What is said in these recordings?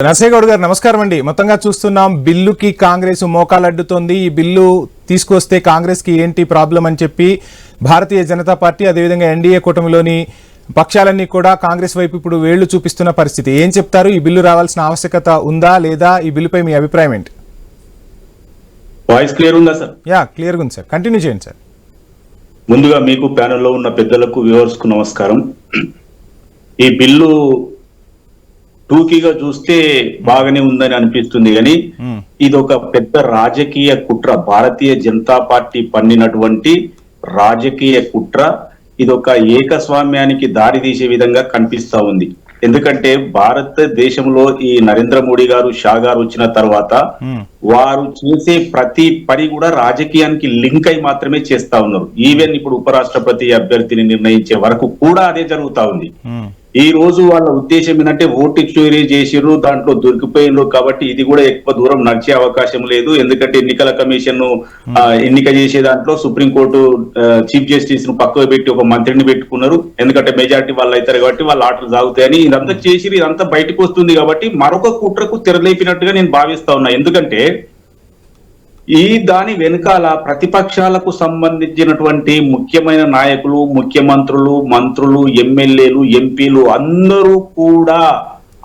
నర్సేగౌడ్ గారు నమస్కారం అండి. మొత్తంగా చూస్తున్నాం బిల్లుకి కాంగ్రెస్ మోకాలడ్డుతోంది. ఈ బిల్లు తీసుకొస్తే కాంగ్రెస్ కి ఏంటి ప్రాబ్లం అని చెప్పి భారతీయ జనతా పార్టీ అదేవిధంగా ఎన్డీఏ కూటమిలోని పక్షాలన్నీ కూడా కాంగ్రెస్ వైపు ఇప్పుడు వేళ్లు చూపిస్తున్న పరిస్థితి. ఏం చెప్తారు? ఈ బిల్లు రావాల్సిన ఆవశ్యకత ఉందా లేదా? ఈ బిల్లుపై మీ అభిప్రాయం ఏంటి? వాయిస్ క్లియర్ ఉందా సార్? యా, క్లియర్గా ఉంది సార్. కంటిన్యూ చేయండి సార్. ముందుగా మీకు ప్యానెల్లో ఉన్న పెద్దలకు వ్యూవర్స్ కు నమస్కారం. ఈ బిల్లు టూకీగా చూస్తే బాగానే ఉందని అనిపిస్తుంది కానీ ఇది ఒక పెద్ద రాజకీయ కుట్ర, భారతీయ జనతా పార్టీ పన్నినటువంటి రాజకీయ కుట్ర. ఇది ఒక ఏకస్వామ్యానికి దారి తీసే విధంగా కనిపిస్తా ఉంది. ఎందుకంటే భారతదేశంలో ఈ నరేంద్ర మోడీ గారు, షా గారు వచ్చిన తర్వాత వారు చేసే ప్రతి పని కూడా రాజకీయానికి లింక్ అయి మాత్రమే చేస్తా ఉన్నారు. ఈవెన్ ఇప్పుడు ఉపరాష్ట్రపతి అభ్యర్థిని నిర్ణయించే వరకు కూడా అదే జరుగుతా ఉంది. ఈ రోజు వాళ్ళ ఉద్దేశం ఏంటంటే ఓటు చోరీ చేసిర్రు, దాంట్లో దొరికిపోయినరు కాబట్టి ఇది కూడా ఎక్కువ దూరం నడిచే అవకాశం లేదు. ఎందుకంటే ఎన్నికల కమిషన్ ఎన్నిక చేసే దాంట్లో సుప్రీంకోర్టు చీఫ్ జస్టిస్ ను పక్కకు పెట్టి ఒక మంత్రిని పెట్టుకున్నారు. ఎందుకంటే మెజారిటీ వాళ్ళు అవుతారు కాబట్టి వాళ్ళ ఆటలు సాగుతాయని ఇదంతా చేసి ఇదంతా బయటకు వస్తుంది కాబట్టి మరొక కుట్రకు తెరలేపినట్టుగా నేను భావిస్తా ఉన్నా. ఎందుకంటే దాని వెనుకాల ప్రతిపక్షాలకు సంబంధించినటువంటి ముఖ్యమైన నాయకులు, ముఖ్యమంత్రులు, మంత్రులు, ఎమ్మెల్యేలు, ఎంపీలు అందరూ కూడా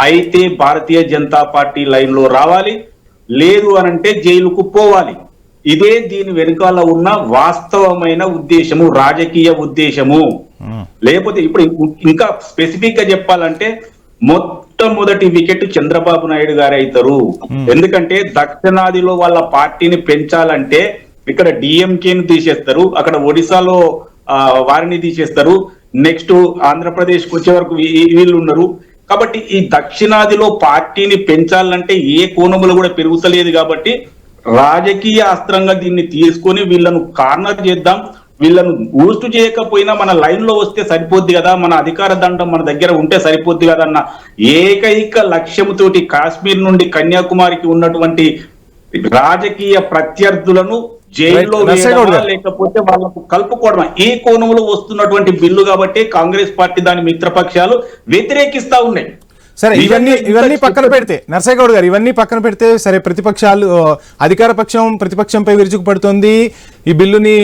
అయితే భారతీయ జనతా పార్టీ లైన్ లో రావాలి, లేదు అనంటే జైలుకు పోవాలి. ఇదే దీని వెనుకాల ఉన్న వాస్తవమైన ఉద్దేశము, రాజకీయ ఉద్దేశము. లేకపోతే ఇప్పుడు ఇంకా స్పెసిఫిక్ గా చెప్పాలంటే మొట్టమొదటి వికెట్ చంద్రబాబు నాయుడు గారు అవుతారు. ఎందుకంటే దక్షిణాదిలో వాళ్ళ పార్టీని పెంచాలంటే ఇక్కడ డిఎంకేని తీసేస్తారు, అక్కడ ఒడిశాలో వారిని తీసేస్తారు, నెక్స్ట్ ఆంధ్రప్రదేశ్ కు వచ్చే వరకు వీళ్ళు ఉన్నారు. కాబట్టి ఈ దక్షిణాదిలో పార్టీని పెంచాలంటే ఏ కోణములు కూడా పెరుగుతలేదు. కాబట్టి రాజకీయ అస్త్రంగా దీన్ని తీసుకొని వీళ్ళను కార్నర్ చేద్దాం, వీళ్ళను ఊస్ట్ చేయకపోయినా మన లైన్ లో వస్తే సరిపోద్ది కదా, మన అధికార దండం మన దగ్గర ఉంటే సరిపోద్ది కదా అన్న ఏకైక లక్ష్యంతోటి కాశ్మీర్ నుండి కన్యాకుమారికి ఉన్నటువంటి రాజకీయ ప్రత్యర్థులను జైల్లో లేకపోతే వాళ్ళకు కలుపుకోవడం, ఈ కోణంలో వస్తున్నటువంటి బిల్లు కాబట్టి కాంగ్రెస్ పార్టీ దాని మిత్రపక్షాలు వ్యతిరేకిస్తా ఉన్నాయి. సరే, ఇవన్నీ పక్కన పెడితే నర్సేగౌడ్ గారు, ఇవన్నీ పక్కన పెడితే సరే, ప్రతిపక్షాలు అధికార పక్షం ప్రతిపక్షంపై విరుచుకుపడుతుంది. ఈ బిల్లుని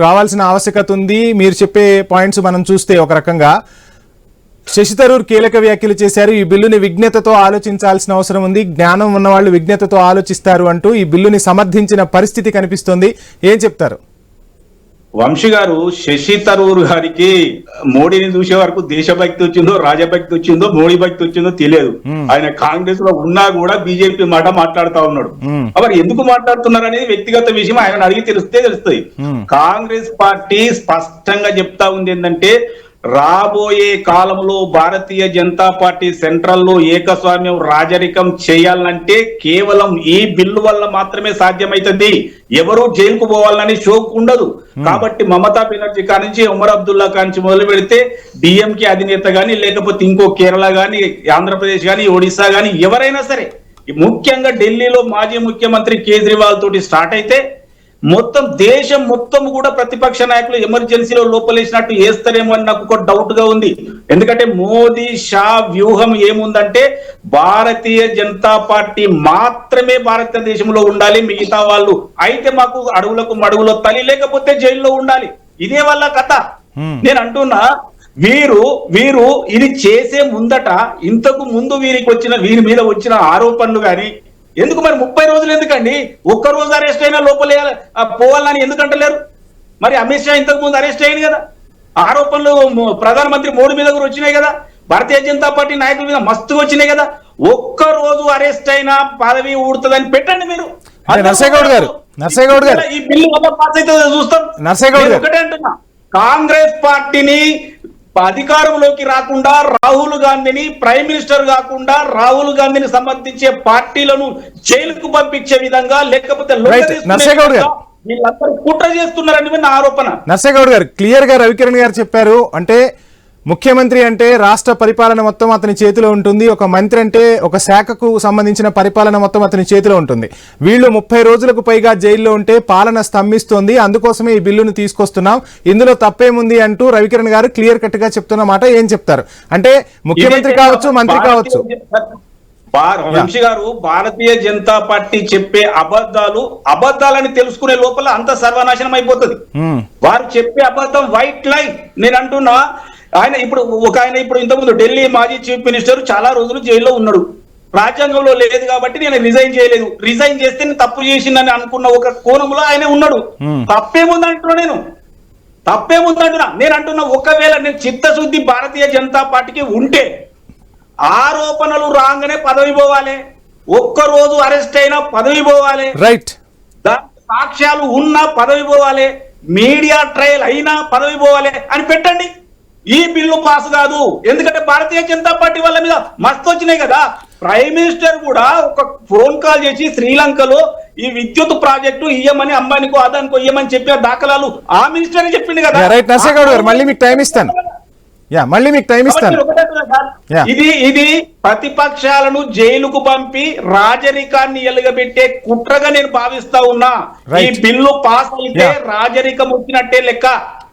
రావాల్సిన ఆవశ్యకత ఉంది. మీరు చెప్పే పాయింట్స్ మనం చూస్తే ఒక రకంగా శశి థరూర్ కీలక వ్యాఖ్యలు చేశారు. ఈ బిల్లుని విజ్ఞతతో ఆలోచించాల్సిన అవసరం ఉంది, జ్ఞానం ఉన్నవాళ్ళు విజ్ఞతతో ఆలోచిస్తారు అంటూ ఈ బిల్లుని సమర్థించిన పరిస్థితి కనిపిస్తోంది. ఏం చెప్తారు? వంశీ గారు, శశి థరూర్ గారికి మోడీని చూసే వరకు దేశభక్తి వచ్చిందో, రాజభక్తి వచ్చిందో, మోడీ భక్తి వచ్చిందో తెలియదు. ఆయన కాంగ్రెస్ లో ఉన్నా కూడా బీజేపీ మాట మాట్లాడుతా ఉన్నాడు. మరి ఎందుకు మాట్లాడుతున్నారు అనేది వ్యక్తిగత విషయం, ఆయన అడిగి తెలుస్తుంది. కాంగ్రెస్ పార్టీ స్పష్టంగా చెప్తా ఉంది ఏంటంటే రాబోయే కాలంలో భారతీయ జనతా పార్టీ సెంట్రల్ లో ఏకస్వామ్యం రాజరికం చేయాలంటే కేవలం ఈ బిల్లు వల్ల మాత్రమే సాధ్యమైతుంది. ఎవరు జైలుకు పోవాలని షోక్ ఉండదు. కాబట్టి మమతా బెనర్జీ కానించి ఉమర్ అబ్దుల్లా కానించి మొదలు పెడితే డిఎంకే అధినేత గాని, లేకపోతే ఇంకో కేరళ గాని, ఆంధ్రప్రదేశ్ గాని, ఒడిశా గాని ఎవరైనా సరే, ముఖ్యంగా ఢిల్లీలో మాజీ ముఖ్యమంత్రి కేజ్రీవాల్ తోటి స్టార్ట్ అయితే మొత్తం దేశం మొత్తం కూడా ప్రతిపక్ష నాయకులు ఎమర్జెన్సీలో లోపలేసినట్టు వేస్తారేమో అని నాకు ఒక డౌట్ గా ఉంది. ఎందుకంటే మోదీ షా వ్యూహం ఏముందంటే భారతీయ జనతా పార్టీ మాత్రమే భారతదేశంలో ఉండాలి, మిగతా వాళ్ళు అయితే మాకు అడవులకు మడుగులో తల్లి, లేకపోతే జైల్లో ఉండాలి. ఇదే వాళ్ళ కథ. నేను అంటున్నా, వీరు ఇది చేసే ముందట ఇంతకు ముందు వీరి మీద వచ్చిన ఆరోపణలు గాని ఎందుకు, మరి 30 రోజులు ఎందుకండి? ఒక్క రోజు అరెస్ట్ అయినా లోపల పోవాలని ఎందుకంటలేరు? మరి అమిత్ షా ఇంతకు ముందు అరెస్ట్ అయ్యింది కదా, ఆరోపణలు ప్రధానమంత్రి మోడీ మీద కూడా వచ్చినాయి కదా, భారతీయ జనతా పార్టీ నాయకుల మీద మస్తుగా వచ్చినాయి కదా. ఒక్క రోజు అరెస్ట్ అయినా పదవి ఊడుతుందని పెట్టండి మీరు. ఈ బిల్లు వల్ల పాస్ అవుతుందో చూస్తాం. ఒకటే అంటున్నా, కాంగ్రెస్ పార్టీని అధికారంలోకి రాకుండా రాహుల్ గాంధీని ప్రైమ్ మినిస్టర్ కాకుండా రాహుల్ గాంధీని సమర్థించే పార్టీలను జైలుకు పంపించే విధంగా, లేకపోతే వీళ్ళందరూ కుట్ర చేస్తున్నారని నా ఆరోపణ. నర్సేగౌడ్ గారు క్లియర్ గా రవికిరణ్ గారు చెప్పారు. అంటే ముఖ్యమంత్రి అంటే రాష్ట్ర పరిపాలన మొత్తం అతని చేతిలో ఉంటుంది, ఒక మంత్రి అంటే ఒక శాఖకు సంబంధించిన పరిపాలన మొత్తం అతని చేతిలో ఉంటుంది. వీళ్ళు 30 రోజులకు పైగా జైల్లో ఉంటే పాలన స్తంభిస్తోంది, అందుకోసమే ఈ బిల్లును తీసుకొస్తున్నాం, ఇందులో తప్పేముంది అంటూ రవికిరణ్ గారు క్లియర్ కట్ గా చెప్తున్న మాట ఏం చెప్తారు? అంటే ముఖ్యమంత్రి కావచ్చు, మంత్రి కావచ్చు, వంశీ గారు భారతీయ జనతా పార్టీ చెప్పే అబద్ధాలని తెలుసుకునే లోపల అంత సర్వనాశనం అయిపోతుంది. వారు చెప్పే అబద్ధం వైట్ లై. నేను అంటున్నా, ఆయన ఇప్పుడు ఇంతకుముందు ఢిల్లీ మాజీ చీఫ్ మినిస్టర్ చాలా రోజులు జైల్లో ఉన్నాడు. రాజ్యాంగంలో లేదు కాబట్టి నేను రిజైన్ చేయలేదు, రిజైన్ చేస్తే నేను తప్పు చేసిందని అనుకున్న ఒక కోణంలో ఆయన ఉన్నాడు. తప్పేముందంటున్నా నేను అంటున్నా, ఒకవేళ నేను చిత్తశుద్ధి భారతీయ జనతా పార్టీకి ఉంటే ఆరోపణలు రాగానే పదవి పోవాలి, ఒక్కరోజు అరెస్ట్ అయినా పదవి పోవాలి, రైట్, సాక్ష్యాలు ఉన్నా పదవి పోవాలి, మీడియా ట్రయల్ అయినా పదవి పోవాలి అని పెట్టండి. ఈ బిల్లు పాస్ కాదు. ఎందుకంటే భారతీయ జనతా పార్టీ వాళ్ళ మీద మస్తు వచ్చినాయి కదా. ప్రైమ్ మినిస్టర్ కూడా ఒక ఫోన్ కాల్ చేసి శ్రీలంకలో ఈ విద్యుత్ ప్రాజెక్టు ఇయ్యమని అంబానీకో అదానికో ఇయ్యమని చెప్పిన దాఖలాలు ఆ మినిస్టర్ చెప్పింది కదా. రైట్ నర్సయ్య గౌడ్ గారు, మళ్ళీ మీకు టైం ఇస్తాను. ఇది ప్రతిపక్షాలను జైలుకు పంపి రాజరికాన్ని ఎలుగబెట్టే కుట్రగా నేను భావిస్తా ఉన్నా. ఈ బిల్లు పాస్ అయితే రాజరికం వచ్చినట్టే లెక్క.